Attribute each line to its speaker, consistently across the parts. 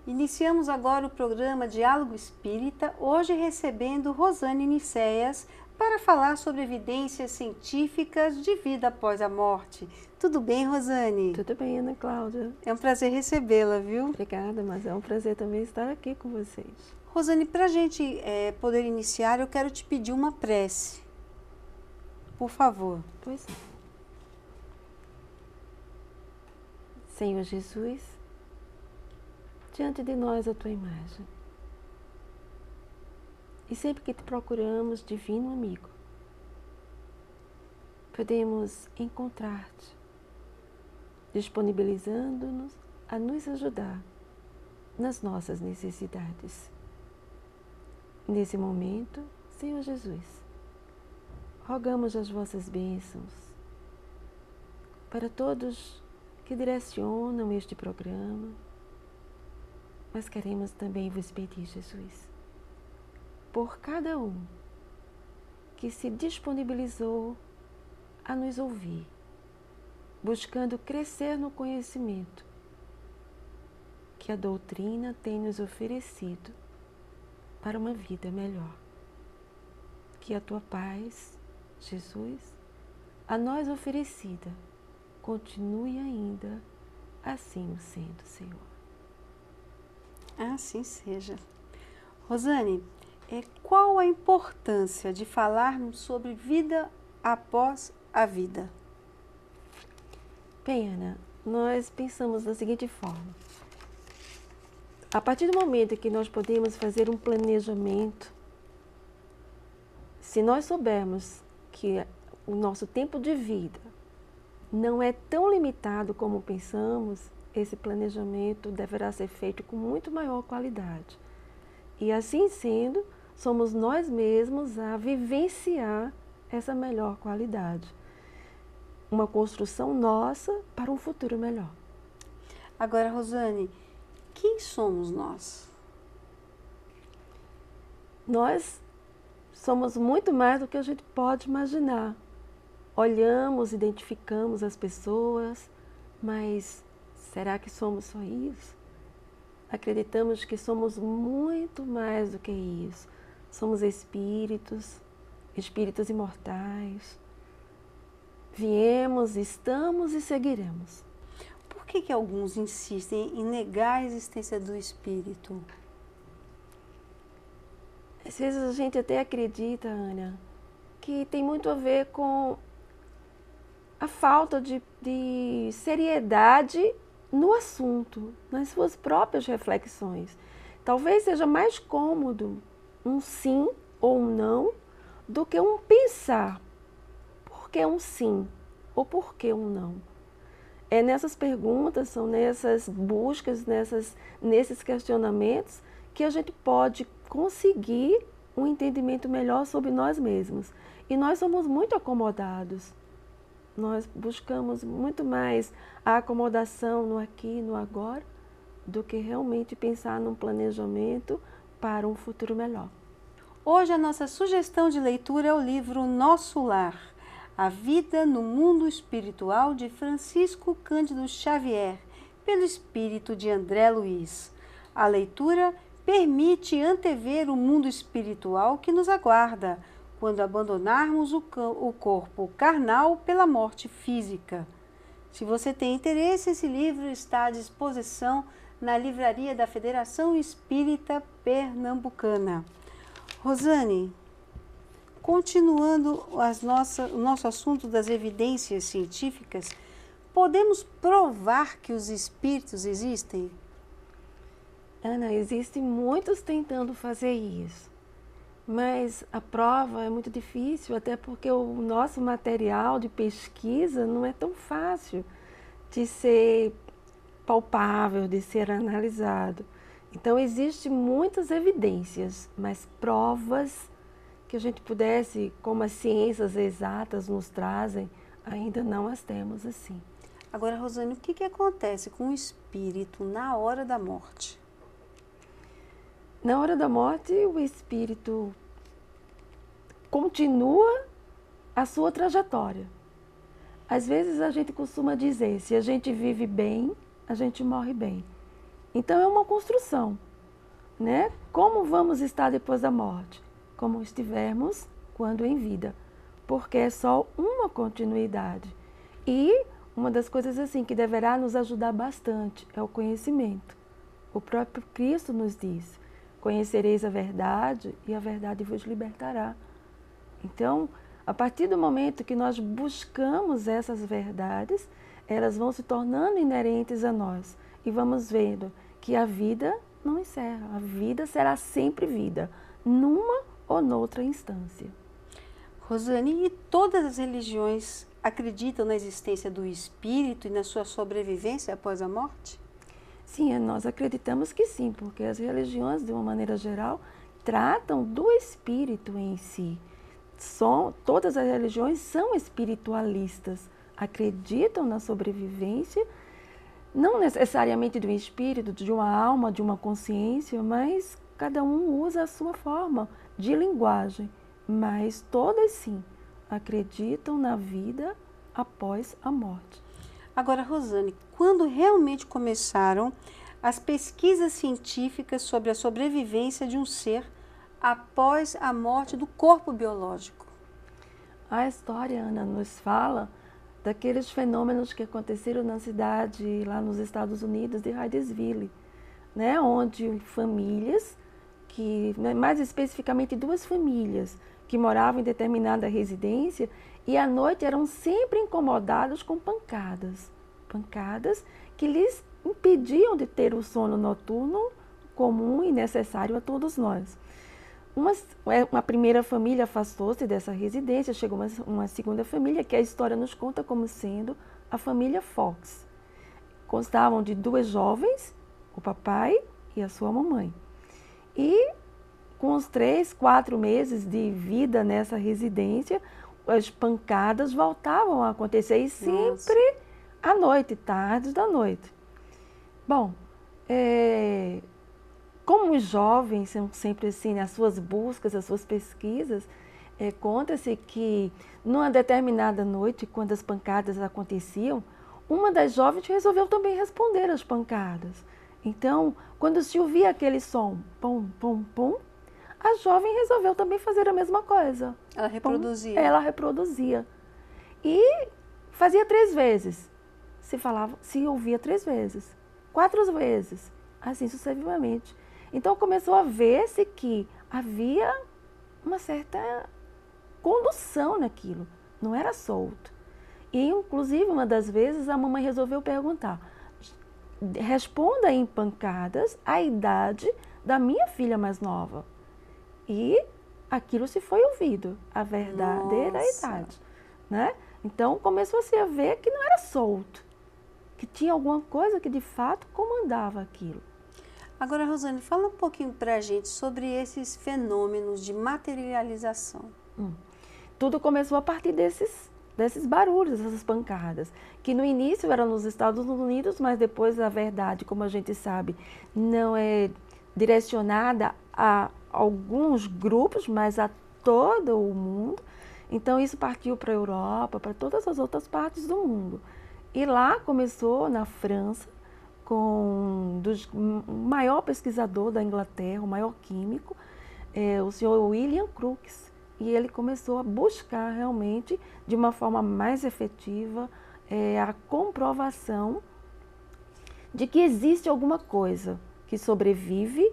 Speaker 1: Iniciamos agora o programa Diálogo Espírita, hoje recebendo Rosane Nicéias para falar sobre evidências científicas de vida após a morte. Tudo bem, Rosane?
Speaker 2: Tudo bem, Ana Cláudia.
Speaker 1: É um prazer recebê-la, viu?
Speaker 2: Obrigada, mas é um prazer também estar aqui com vocês.
Speaker 1: Rosane, para a gente poder iniciar, eu quero te pedir uma prece. Por favor.
Speaker 2: Pois é. Senhor Jesus, diante de nós a tua imagem. E sempre que te procuramos, divino amigo, podemos encontrar-te, disponibilizando-nos a nos ajudar nas nossas necessidades. Nesse momento, Senhor Jesus, rogamos as vossas bênçãos para todos que direcionam este programa, mas queremos também vos pedir, Jesus, por cada um que se disponibilizou a nos ouvir, buscando crescer no conhecimento que a doutrina tem nos oferecido para uma vida melhor. Que a tua paz, Jesus, a nós oferecida, continue ainda assim o sendo, Senhor.
Speaker 1: Assim seja. Rosane, qual a importância de falarmos sobre vida após a vida?
Speaker 2: Bem, Ana, nós pensamos da seguinte forma. A partir do momento que nós podemos fazer um planejamento, se nós soubermos que o nosso tempo de vida não é tão limitado como pensamos, esse planejamento deverá ser feito com muito maior qualidade. E assim sendo, somos nós mesmos a vivenciar essa melhor qualidade. Uma construção nossa para um futuro melhor.
Speaker 1: Agora, Rosane, quem somos nós?
Speaker 2: Nós somos muito mais do que a gente pode imaginar. Olhamos, identificamos as pessoas, mas será que somos só isso? Acreditamos que somos muito mais do que isso. Somos espíritos imortais. Viemos, estamos e seguiremos.
Speaker 1: Por que alguns insistem em negar a existência do espírito?
Speaker 2: Às vezes a gente até acredita, Ana, que tem muito a ver com a falta de seriedade no assunto, nas suas próprias reflexões. Talvez seja mais cômodo um sim ou um não do que um pensar. Por que um sim ou por que um não? É nessas perguntas, são nessas buscas, nesses questionamentos que a gente pode conseguir um entendimento melhor sobre nós mesmos. E nós somos muito acomodados. Nós buscamos muito mais a acomodação no aqui e no agora do que realmente pensar num planejamento para um futuro melhor.
Speaker 1: Hoje a nossa sugestão de leitura é o livro Nosso Lar, A Vida no Mundo Espiritual, de Francisco Cândido Xavier, pelo espírito de André Luiz. A leitura permite antever o mundo espiritual que nos aguarda, quando abandonarmos o corpo carnal pela morte física. Se você tem interesse, esse livro está à disposição na livraria da Federação Espírita Pernambucana. Rosane, continuando o nosso assunto das evidências científicas, podemos provar que os espíritos existem?
Speaker 2: Ana, existem muitos tentando fazer isso. Mas a prova é muito difícil, até porque o nosso material de pesquisa não é tão fácil de ser palpável, de ser analisado. Então, existem muitas evidências, mas provas que a gente pudesse, como as ciências exatas nos trazem, ainda não as temos assim.
Speaker 1: Agora, Rosane, o que acontece com o espírito na hora da morte?
Speaker 2: Na hora da morte, o espírito continua a sua trajetória. Às vezes a gente costuma dizer, se a gente vive bem, a gente morre bem. Então é uma construção, né? Como vamos estar depois da morte? Como estivermos quando em vida, porque é só uma continuidade. E uma das coisas assim que deverá nos ajudar bastante é o conhecimento. O próprio Cristo nos diz: conhecereis a verdade e a verdade vos libertará. Então, a partir do momento que nós buscamos essas verdades, elas vão se tornando inerentes a nós e vamos vendo que a vida não encerra, a vida será sempre vida, numa ou noutra instância.
Speaker 1: Rosane, e todas as religiões acreditam na existência do espírito e na sua sobrevivência após a morte?
Speaker 2: Sim, nós acreditamos que sim, porque as religiões, de uma maneira geral, tratam do espírito em si. Todas as religiões são espiritualistas, acreditam na sobrevivência, não necessariamente do espírito, de uma alma, de uma consciência, mas cada um usa a sua forma de linguagem. Mas todas sim acreditam na vida após a morte.
Speaker 1: Agora, Rosane, quando realmente começaram as pesquisas científicas sobre a sobrevivência de um ser após a morte do corpo biológico?
Speaker 2: A história, Ana, nos fala daqueles fenômenos que aconteceram na cidade, lá nos Estados Unidos, de Hydesville, né? Onde famílias, mais especificamente 2 famílias, que moravam em determinada residência e à noite eram sempre incomodados com pancadas. Pancadas que lhes impediam de ter o sono noturno comum e necessário a todos nós. Uma primeira família afastou-se dessa residência, chegou uma segunda família, que a história nos conta como sendo a família Fox. Constavam de 2 jovens, o papai e a sua mamãe. E com os 3, 4 meses de vida nessa residência, as pancadas voltavam a acontecer e sempre à noite, tardes da noite. Bom, como os jovens são sempre assim, nas suas buscas, as suas pesquisas, conta-se que numa determinada noite, quando as pancadas aconteciam, uma das jovens resolveu também responder às pancadas. Então, quando se ouvia aquele som, pum, pum, pum, a jovem resolveu também fazer a mesma coisa.
Speaker 1: Ela reproduzia.
Speaker 2: Pum, ela reproduzia. E fazia 3 vezes. Se ouvia 3 vezes, 4 vezes, assim sucessivamente. Então começou a ver-se que havia uma certa condução naquilo, não era solto. E inclusive uma das vezes a mamãe resolveu perguntar: responda em pancadas a idade da minha filha mais nova. E aquilo se foi ouvido, a verdadeira idade, né? Então começou-se a ver que não era solto, que tinha alguma coisa que de fato comandava aquilo.
Speaker 1: Agora, Rosane, fala um pouquinho para a gente sobre esses fenômenos de materialização.
Speaker 2: Tudo começou a partir desses barulhos, dessas pancadas, que no início eram nos Estados Unidos, mas depois a verdade, como a gente sabe, não é direcionada a alguns grupos, mas a todo o mundo. Então isso partiu para a Europa, para todas as outras partes do mundo. E lá começou na França, com o maior pesquisador da Inglaterra, o maior químico, o senhor William Crookes. E ele começou a buscar realmente, de uma forma mais efetiva, a comprovação de que existe alguma coisa que sobrevive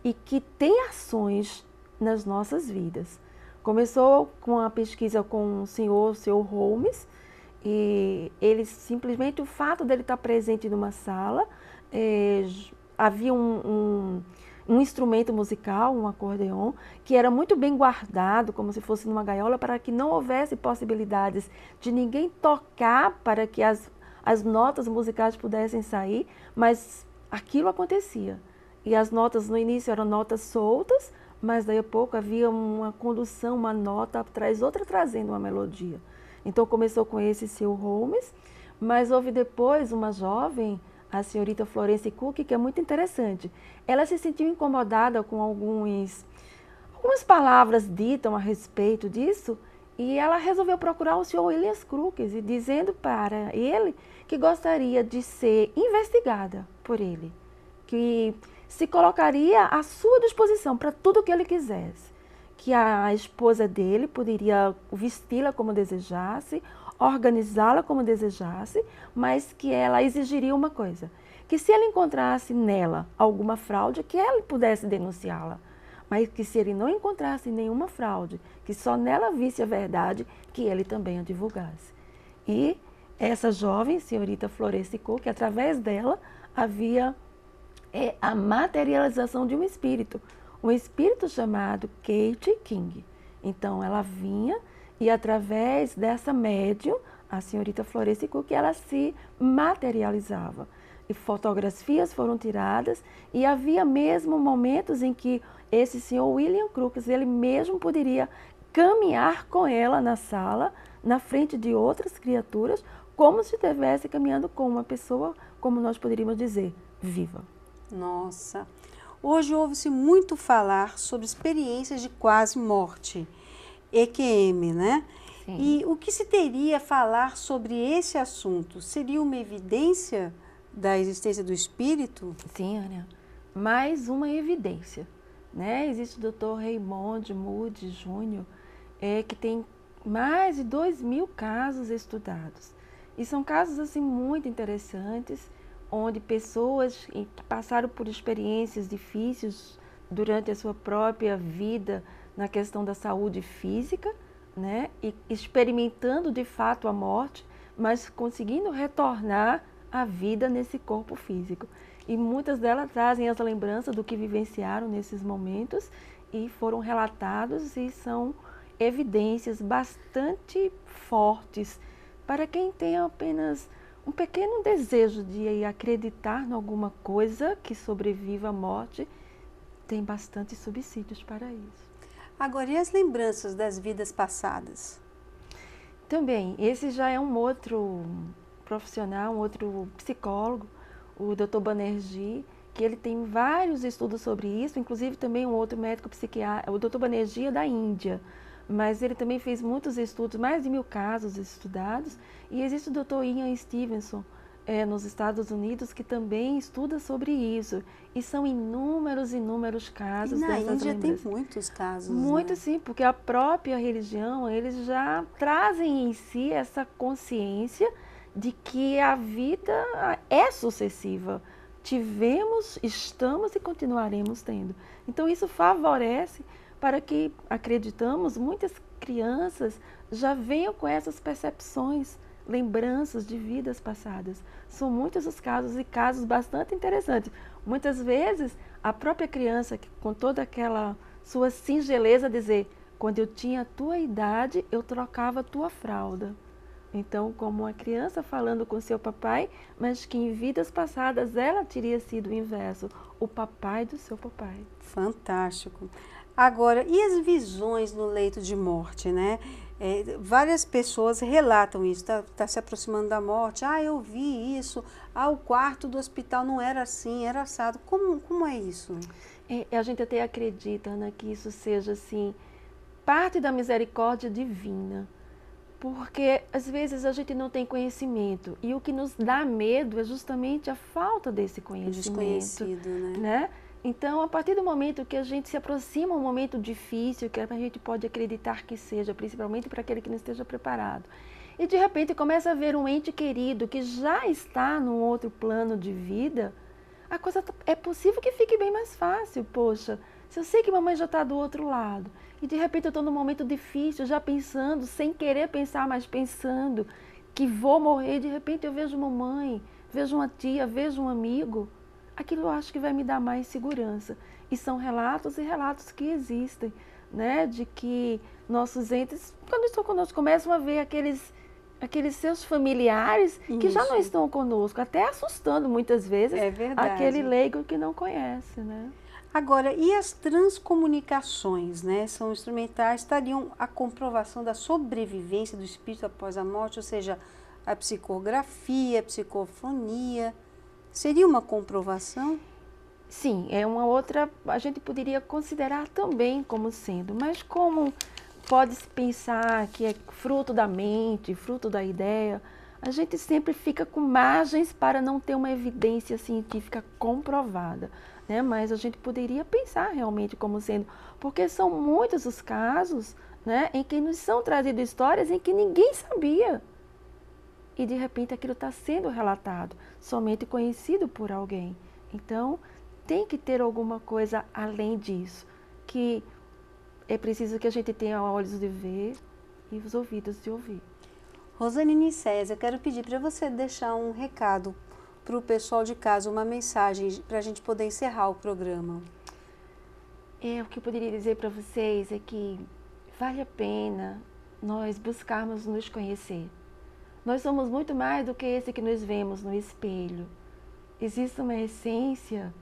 Speaker 2: e que tem ações nas nossas vidas. Começou com a pesquisa com o senhor Holmes, e ele simplesmente, o fato dele estar presente numa sala, havia um instrumento musical, um acordeon, que era muito bem guardado, como se fosse numa gaiola, para que não houvesse possibilidades de ninguém tocar para que as notas musicais pudessem sair, mas aquilo acontecia. E as notas no início eram notas soltas, mas daí a pouco havia uma condução, uma nota atrás, outra trazendo uma melodia. Então começou com esse seu Holmes, mas houve depois uma jovem, a senhorita Florence Cook, que é muito interessante. Ela se sentiu incomodada com algumas palavras ditas a respeito disso, e ela resolveu procurar o senhor William Crookes, e dizendo para ele que gostaria de ser investigada por ele. que se colocaria à sua disposição para tudo o que ele quisesse. Que a esposa dele poderia vesti-la como desejasse, organizá-la como desejasse, mas que ela exigiria uma coisa, que se ele encontrasse nela alguma fraude, que ela pudesse denunciá-la, mas que se ele não encontrasse nenhuma fraude, que só nela visse a verdade, que ele também a divulgasse. E essa jovem, senhorita Floresicot, que através dela havia a materialização de um espírito chamado Kate King. Então ela vinha e através dessa médium, a senhorita Floresicot, que ela se materializava. E fotografias foram tiradas e havia mesmo momentos em que esse senhor William Crookes, ele mesmo poderia caminhar com ela na sala, na frente de outras criaturas, como se estivesse caminhando com uma pessoa, como nós poderíamos dizer, viva.
Speaker 1: Nossa! Hoje ouve-se muito falar sobre experiências de quase morte, EQM, né?
Speaker 2: Sim.
Speaker 1: E o que se teria a falar sobre esse assunto? Seria uma evidência da existência do espírito?
Speaker 2: Sim, Ana. Mais uma evidência, né? Existe o Dr. Raymond Moody Jr., que tem mais de 2.000 casos estudados. E são casos assim muito interessantes, onde pessoas que passaram por experiências difíceis durante a sua própria vida na questão da saúde física, né? E experimentando de fato a morte, mas conseguindo retornar à vida nesse corpo físico. E muitas delas trazem as lembranças do que vivenciaram nesses momentos e foram relatados e são evidências bastante fortes para quem tem apenas um pequeno desejo de acreditar em alguma coisa que sobreviva à morte. Tem bastante subsídios para isso.
Speaker 1: Agora, e as lembranças das vidas passadas?
Speaker 2: Também, esse já é um outro profissional, um outro psicólogo, o Dr. Banerjee, que ele tem vários estudos sobre isso, inclusive também um outro médico psiquiatra, o Dr. Banerjee é da Índia, mas ele também fez muitos estudos, mais de 1.000 casos estudados, e existe o Dr. Ian Stevenson, nos Estados Unidos, que também estuda sobre isso, e são inúmeros casos dessas lembranças.
Speaker 1: Na Índia tem muitos casos,
Speaker 2: Muitos,
Speaker 1: né?
Speaker 2: sim, porque a própria religião, eles já trazem em si essa consciência de que a vida é sucessiva. Tivemos, estamos e continuaremos tendo. Então isso favorece para que, acreditamos, muitas crianças já venham com essas percepções, lembranças de vidas passadas. São muitos os casos e casos bastante interessantes. Muitas vezes a própria criança, com toda aquela sua singeleza, dizer: quando eu tinha a tua idade, eu trocava a tua fralda. Então, como uma criança falando com seu papai, mas que em vidas passadas ela teria sido o inverso, o papai do seu papai.
Speaker 1: Fantástico. Agora, e as visões no leito de morte, né? Várias pessoas relatam isso, tá se aproximando da morte. Ah, eu vi isso. Ah, o quarto do hospital não era assim, era assado. Como é isso?
Speaker 2: A gente até acredita, Ana, que isso seja assim, parte da misericórdia divina. Porque às vezes a gente não tem conhecimento e o que nos dá medo é justamente a falta desse conhecimento.
Speaker 1: Desconhecido, né?
Speaker 2: Então, a partir do momento que a gente se aproxima um momento difícil, que a gente pode acreditar que seja, principalmente para aquele que não esteja preparado, e de repente começa a ver um ente querido que já está num outro plano de vida, a coisa é possível que fique bem mais fácil. Poxa, se eu sei que mamãe já está do outro lado, e de repente eu estou num momento difícil, já pensando, sem querer pensar, mas pensando que vou morrer, de repente eu vejo mamãe, vejo uma tia, vejo um amigo, aquilo eu acho que vai me dar mais segurança. E são relatos e relatos que existem, né? De que nossos entes, quando estão conosco, começam a ver aqueles seus familiares que já não estão conosco, até assustando muitas vezes aquele leigo que não conhece, né?
Speaker 1: Agora, e as transcomunicações, né? São instrumentais, estariam a comprovação da sobrevivência do espírito após a morte, ou seja, a psicografia, a psicofonia. Seria uma comprovação?
Speaker 2: Sim, é uma outra, a gente poderia considerar também como sendo, mas como pode-se pensar que é fruto da mente, fruto da ideia, a gente sempre fica com margens para não ter uma evidência científica comprovada, né? Mas a gente poderia pensar realmente como sendo, porque são muitos os casos, né, em que nos são trazidas histórias em que ninguém sabia. E de repente aquilo está sendo relatado, somente conhecido por alguém. Então, tem que ter alguma coisa além disso, que é preciso que a gente tenha olhos de ver e os ouvidos de ouvir.
Speaker 1: Rosane Nicésia, eu quero pedir para você deixar um recado para o pessoal de casa, uma mensagem para a gente poder encerrar o programa.
Speaker 2: O que eu poderia dizer para vocês é que vale a pena nós buscarmos nos conhecer. Nós somos muito mais do que esse que nos vemos no espelho. Existe uma essência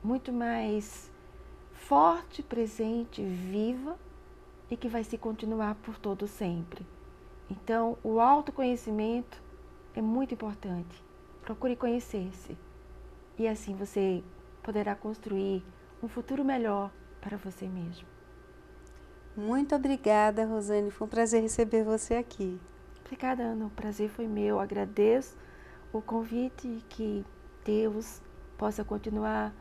Speaker 2: muito mais forte, presente, viva e que vai se continuar por todo sempre. Então, o autoconhecimento é muito importante. Procure conhecer-se e assim você poderá construir um futuro melhor para você mesmo.
Speaker 1: Muito obrigada, Rosane. Foi um prazer receber você aqui.
Speaker 2: Obrigada, Ana. O prazer foi meu. Agradeço o convite e que Deus possa continuar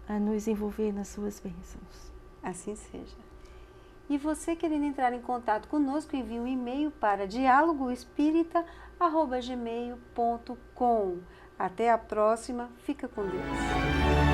Speaker 2: a nos envolver nas suas bênçãos.
Speaker 1: Assim seja. E você querendo entrar em contato conosco, envie um e-mail para dialogoespírita@gmail.com. Até a próxima. Fica com Deus.